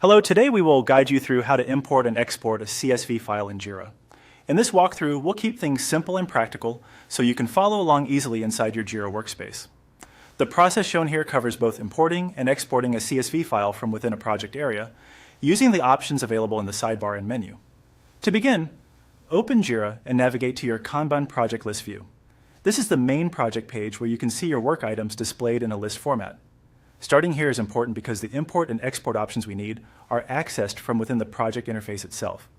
Hello, today we will guide you through how to import and export a CSV file in Jira. In this walkthrough, we'll keep things simple and practical so you can follow along easily inside your Jira workspace. The process shown here covers both importing and exporting a CSV file from within a project area using the options available in the sidebar and menu. To begin, open Jira and navigate to your Kanban project list view. This is the main project page where you can see your work items displayed in a list format. Starting here is important because the import and export options we need are accessed from within the project interface itself.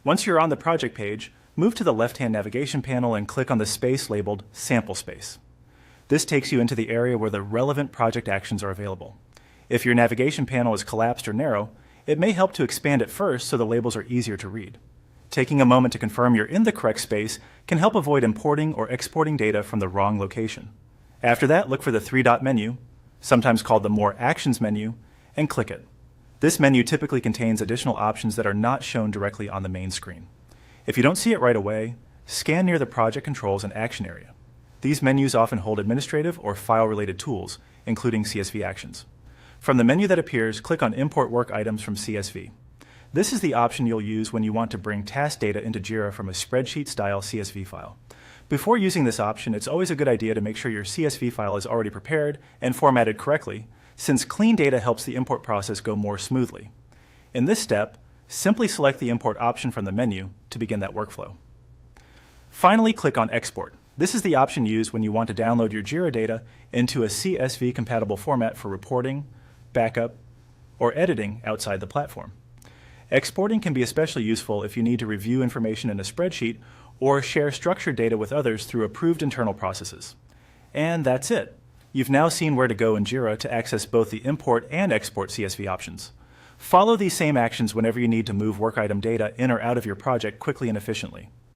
Once you're on the project page, move to the left-hand navigation panel and click on the space labeled Sample Space. This takes you into the area where the relevant project actions are available. If your navigation panel is collapsed or narrow, it may help to expand it first so the labels are easier to read. Taking a moment to confirm you're in the correct space can help avoid importing or exporting data from the wrong location. After that, look for the three-dot menu, sometimes called the More Actions menu, and click it. This menu typically contains additional options that are not shown directly on the main screen. If you don't see it right away, scan near the project controls and action area. These menus often hold administrative or file-related tools, including CSV actions. From the menu that appears, click on Import Work Items from CSV. This is the option you'll use when you want to bring task data into Jira from a spreadsheet-style CSV file. Before using this option, it's always a good idea to make sure your CSV file is already prepared and formatted correctly, since clean data helps the import process go more smoothly. In this step, simply select the Import option from the menu to begin that workflow. Finally, click on Export. This is the option used when you want to download your Jira data into a CSV-compatible format for reporting, backup, or editing outside the platform. Exporting can be especially useful if you need to review information in a spreadsheet or share structured data with others through approved internal processes. And that's it. You've now seen where to go in Jira to access both the import and export CSV options. Follow these same actions whenever you need to move work item data in or out of your project quickly and efficiently.